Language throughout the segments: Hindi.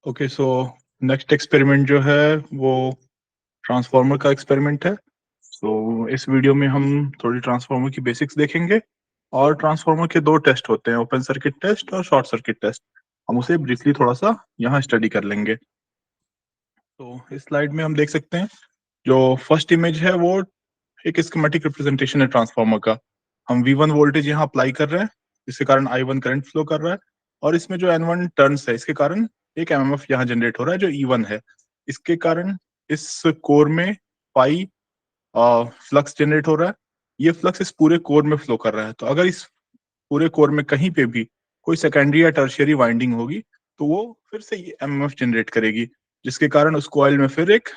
ओके, सो नेक्स्ट एक्सपेरिमेंट जो है वो ट्रांसफार्मर का एक्सपेरिमेंट है। सो इस वीडियो में हम थोड़ी ट्रांसफार्मर की बेसिक्स देखेंगे और ट्रांसफार्मर के दो टेस्ट होते हैं, ओपन सर्किट टेस्ट और शॉर्ट सर्किट टेस्ट। हम उसे ब्रीफली थोड़ा सा यहाँ स्टडी कर लेंगे। तो इस स्लाइड में हम देख सकते हैं जो फर्स्ट इमेज है वो एक स्कीमेटिक रिप्रेजेंटेशन है ट्रांसफार्मर का। हम V1 वोल्टेज यहाँ अप्लाई कर रहे हैं, जिसके कारण I1 करंट फ्लो कर रहा है, और इसमें जो N1 टर्न्स है इसके कारण एक MMF यहाँ जनरेट हो रहा है जो E1 है। इसके कारण इस कोर में पाई फ्लक्स जनरेट हो रहा है। ये फ्लक्स इस पूरे कोर में फ्लो कर रहा है। तो अगर इस पूरे कोर में कहीं पे भी कोई सेकेंडरी या टर्शियरी वाइंडिंग होगी तो वो फिर से ये MMF जनरेट करेगी, जिसके कारण उस कॉइल में फिर एक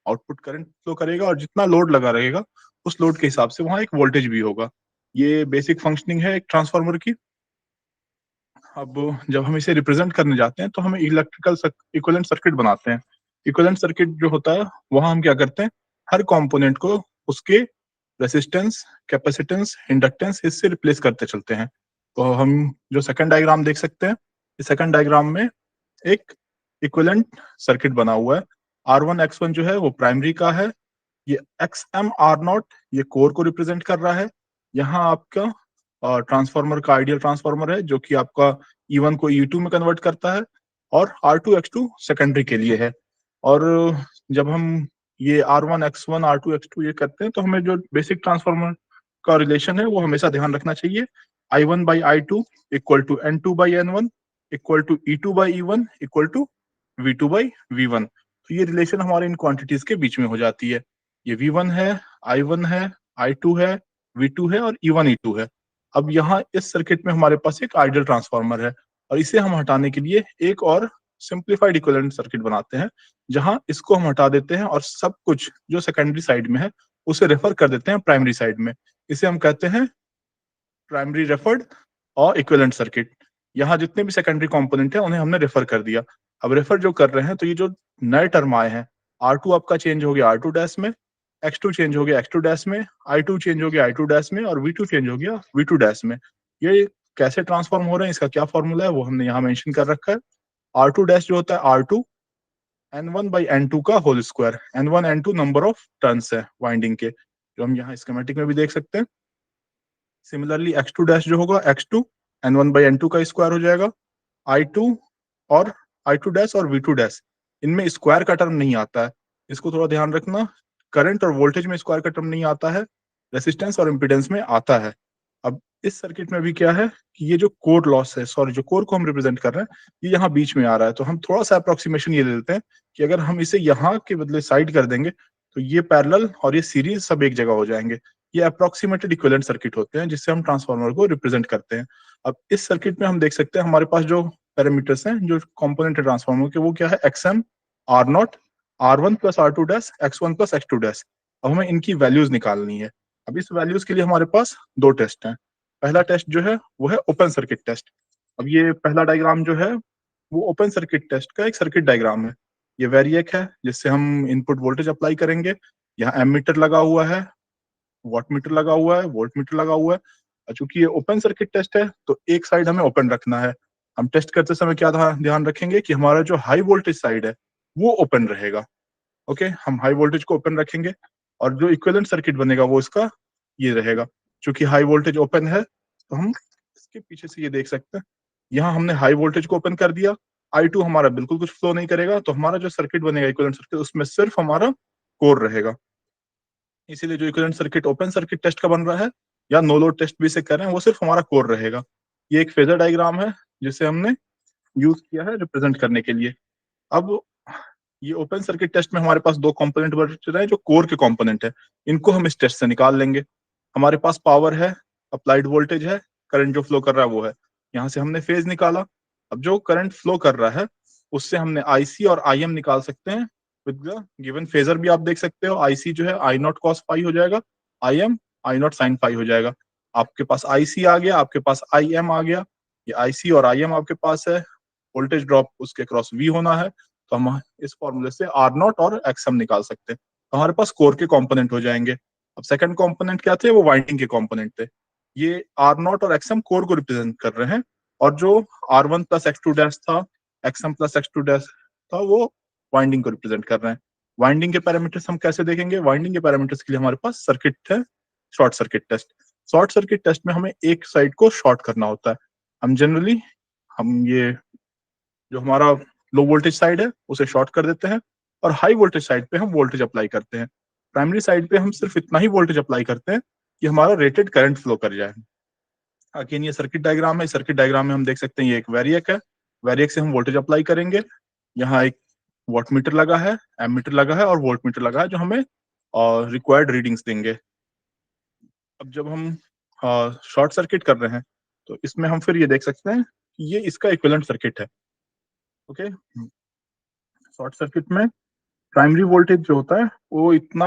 आउटपुट करंट फ्लो करेगा और जितना लोड लगा रहेगा उस लोड के हिसाब से वहां एक वोल्टेज भी होगा। ये बेसिक फंक्शनिंग है एक ट्रांसफार्मर की। अब जब हम इसे रिप्रेजेंट करने जाते हैं तो हमें इलेक्ट्रिकल इक्विवेलेंट सर्किट बनाते हैं। इक्विवेलेंट सर्किट जो होता है वहां हम क्या करते हैं, हर कंपोनेंट को उसके रेसिस्टेंस, कैपेसिटेंस, इंडक्टेंस इससे रिप्लेस करते चलते हैं। तो हम जो सेकंड डायग्राम देख सकते हैं, इस सेकंड डायग्राम में एक इक्विवेलेंट सर्किट बना हुआ है। R1 X1 जो है वो प्राइमरी का है, ये XM R0 ये कोर को रिप्रेजेंट कर रहा है। यहाँ आपका ट्रांसफार्मर का आइडियल ट्रांसफार्मर है जो कि आपका E1 को E2 में कन्वर्ट करता है, और R2 X2 सेकेंडरी के लिए है। और जब हम ये R1 X1 R2 X2 ये करते हैं तो हमें जो बेसिक ट्रांसफार्मर का रिलेशन है वो हमेशा ध्यान रखना चाहिए। I1 by I2 equal to N2 by N1 equal to E2 by E1 equal to V2 by V1। तो ये रिलेशन हमारे इन क्वांटिटीज के बीच में हो जाती है। ये V1 है, I1 है, I2 है, V2 है और E1 E2 है। अब यहाँ इस सर्किट में हमारे पास एक आइडियल ट्रांसफार्मर है, और इसे हम हटाने के लिए एक और सिंप्लीफाइड इक्विवेलेंट सर्किट बनाते हैं, जहां इसको हम हटा देते हैं और सब कुछ जो सेकेंडरी साइड में है उसे रेफर कर देते हैं प्राइमरी साइड में। इसे हम कहते हैं प्राइमरी रेफर्ड और इक्विवेलेंट सर्किट। यहाँ जितने भी सेकेंडरी कंपोनेंट है उन्हें हमने रेफर कर दिया। अब रेफर जो कर रहे हैं तो ये जो नए टर्म आए हैं, R2 आपका चेंज हो गया R2 डैश में, X2 चेंज हो गया X2 डैश में, I2 चेंज हो गया I2 डैश में, और V2 चेंज हो गया V2 डैश में। ये कैसे ट्रांसफॉर्म हो रहे हैं, इसका क्या फॉर्मूला है वो हमने यहाँ मेंशन कर रखा है। R2 डैश जो होता है R2 N1 by N2 का whole square. N1 N2 number of turns है वाइंडिंग के, जो हम यहाँ स्कीमेटिक में भी देख सकते हैं। सिमिलरली X2 डैश जो होगा X2 N1 by N2 का स्क्वायर हो जाएगा। I2 और I2 डैश और V2 डैश, इनमें स्क्वायर का टर्म नहीं आता है, इसको थोड़ा ध्यान रखना। करंट और वोल्टेज में स्क्वायर का टर्म नहीं आता है, रेसिस्टेंस और इम्पीडेंस में आता है। अब इस सर्किट में भी क्या है कि ये जो कोर लॉस है, सॉरी जो कोर को हम रिप्रेजेंट कर रहे हैं, ये यहाँ बीच में आ रहा है। तो हम थोड़ा सा अप्रोक्सीमेशन ये ले लेते हैं कि अगर हम इसे यहाँ के बदले साइड कर देंगे तो ये पैरेलल और ये सीरीज सब एक जगह हो जाएंगे। ये अप्रोक्सीमेटेड इक्विवेलेंट सर्किट होते हैं जिससे हम ट्रांसफार्मर को रिप्रेजेंट करते हैं। अब इस सर्किट में हम देख सकते हैं हमारे पास जो पैरामीटर्स हैं, जो कंपोनेंट है ट्रांसफार्मर के, वो क्या है, XM R0 R1 plus R2 dash X1 plus X2 dash. अब हमें इनकी वैल्यूज निकालनी है। अब इस वैल्यूज के लिए हमारे पास दो टेस्ट हैं। पहला टेस्ट जो है वो है ओपन सर्किट टेस्ट। अब ये पहला डायग्राम जो है वो ओपन सर्किट टेस्ट का एक सर्किट डायग्राम है। ये वेरिएक है जिससे हम इनपुट वोल्टेज अप्लाई करेंगे। यहाँ एमीटर लगा हुआ है, वॉट मीटर लगा हुआ है, वोल्ट मीटर लगा हुआ है। और चूंकि ये ओपन सर्किट टेस्ट है तो एक साइड हमें ओपन रखना है। हम टेस्ट करते समय क्या ध्यान रखेंगे कि हमारा जो हाई वोल्टेज साइड है वो ओपन रहेगा। ओके, हम हाई वोल्टेज को ओपन रखेंगे और जो इक्विवेलेंट सर्किट बनेगा वो इसका ये रहेगा। चूंकि हाई वोल्टेज ओपन है तो हम इसके पीछे से ये देख सकते हैं, यहाँ हमने हाई वोल्टेज को ओपन कर दिया। I2 हमारा बिल्कुल कुछ फ्लो नहीं करेगा, तो हमारा जो सर्किट बनेगा इक्विवेलेंट सर्किट, उसमें सिर्फ हमारा कोर रहेगा। इसीलिए जो equivalent circuit open circuit test का बन रहा है या नो लोड टेस्ट भी से कर रहे हैं, वो सिर्फ हमारा कोर रहेगा। ये एक फेजर डायग्राम है जिसे हमने यूज किया है रिप्रेजेंट करने के लिए। अब ये ओपन सर्किट टेस्ट में हमारे पास दो कंपोनेंट बच रहे हैं जो कोर के कंपोनेंट है, इनको हम इस टेस्ट से निकाल लेंगे। हमारे पास पावर है, अप्लाइड वोल्टेज है, करंट जो फ्लो कर रहा है वो है। यहाँ से हमने फेज निकाला। अब जो करंट फ्लो कर रहा है उससे हमने IC और IM निकाल सकते हैं विद द गिवन फेजर। भी आप देख सकते हो IC जो है I0 cos फाई हो जाएगा, IM I0 sin फाई हो जाएगा। आपके पास IC आ गया, आपके पास IM आ गया। ये IC और IM आपके पास है, वोल्टेज ड्रॉप उसके क्रॉस V होना है, तो हम इस फॉर्मूले से R0 और XM निकाल सकते हैं। तो हमारे पास कोर के कंपोनेंट हो जाएंगे। अब सेकंड कंपोनेंट क्या थे, वो वाइंडिंग के कंपोनेंट थे। ये R0 और XM कोर को रिप्रेजेंट कर रहे हैं, और जो R1 प्लस X2 डैश था, XM प्लस X2 डैश था वो वाइंडिंग को रिप्रेजेंट कर रहे हैं। वाइंडिंग के पैरामीटर्स हम कैसे देखेंगे? वाइंडिंग के पैरामीटर्स के लिए हमारे पास सर्किट है, short circuit test. Short circuit test में हमें एक साइड को शॉर्ट करना होता है। हम जनरली ये जो हमारा लो वोल्टेज साइड है उसे शॉर्ट कर देते हैं और हाई वोल्टेज साइड पे हम वोल्टेज अप्लाई करते हैं। प्राइमरी साइड पे हम सिर्फ इतना ही वोल्टेज अप्लाई करते हैं कि हमारा रेटेड करंट फ्लो कर जाए। अगेन ये सर्किट डायग्राम है। सर्किट डायग्राम में हम देख सकते हैं ये एक वेरिएक है। वेरिएक से हम वोल्टेज अप्लाई करेंगे। यहाँ एक वॉट मीटर लगा है, एमीटर लगा है और वोल्ट मीटर लगा है जो हमें रिक्वायर्ड रीडिंग्स देंगे। अब जब हम शॉर्ट सर्किट कर रहे हैं तो इसमें हम फिर ये देख सकते हैं कि ये इसका इक्विवेलेंट सर्किट है। ओके, शॉर्ट सर्किट में प्राइमरी वोल्टेज जो होता है वो इतना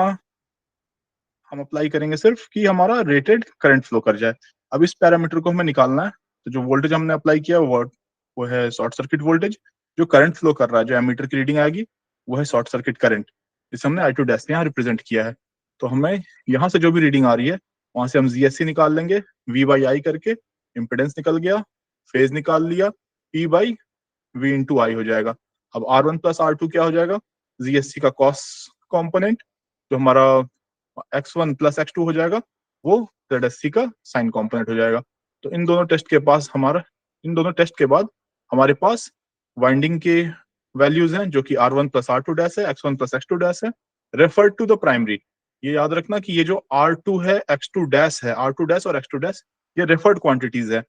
हम अप्लाई करेंगे सिर्फ कि हमारा रेटेड करंट फ्लो कर जाए। अब इस पैरामीटर को हमें निकालना है। तो जो वोल्टेज हमने अप्लाई किया वो है शॉर्ट सर्किट वोल्टेज। जो करंट फ्लो कर रहा है, जो एमीटर की रीडिंग आएगी, वो है शॉर्ट सर्किट करंट, जिसे हमने I2 डैश यहाँ रिप्रेजेंट किया है। तो हमें यहाँ से जो भी रीडिंग आ रही है वहां से हम GSC निकाल लेंगे, V/I करके। इम्पिडेंस निकल गया, फेज निकाल लिया, P/V × I हो जाएगा। अब R1 + R2 क्या हो जाएगा? GSC का कॉस कॉम्पोनेंट, जो हमारा X1 + X2 हो जाएगा, वो ZSC का साइन कॉम्पोनेंट हो जाएगा। तो इन दोनों टेस्ट के बाद हमारे पास वाइंडिंग के वैल्यूज हैं जो कि R1 + R2 डैश है, X1 + X2 डैश है, रेफर टू द प्राइमरी। ये याद रखना कि ये जो R2 है, X2 डैश है, R2 डैश और X2 डैश ये रेफर्ड क्वांटिटीज है।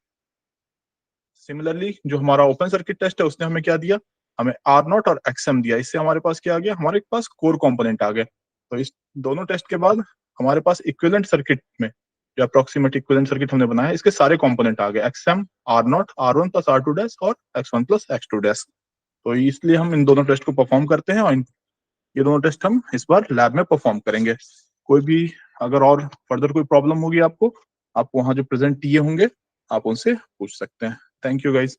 सिमिलरली जो हमारा ओपन सर्किट टेस्ट है उसने हमें क्या दिया? हमें R0 और XM दिया। इससे हमारे पास क्या आ गया? हमारे पास कोर कंपोनेंट आ गए। तो इस दोनों टेस्ट के बाद हमारे पास इक्विवेलेंट सर्किट में जो अप्रोक्सीमेट इक्विवेलेंट सर्किट हमने बनाया, इसके सारे कंपोनेंट आ गए, XM, R0, R1 + R2 dash और X1 + X2 डैश। तो इसलिए हम इन दोनों टेस्ट को परफॉर्म करते हैं और ये दोनों टेस्ट हम इस बार लैब में परफॉर्म करेंगे। कोई भी अगर और फर्दर कोई प्रॉब्लम होगी आपको, आप वहाँ जो प्रेजेंट किए होंगे आप उनसे पूछ सकते हैं। Thank you guys.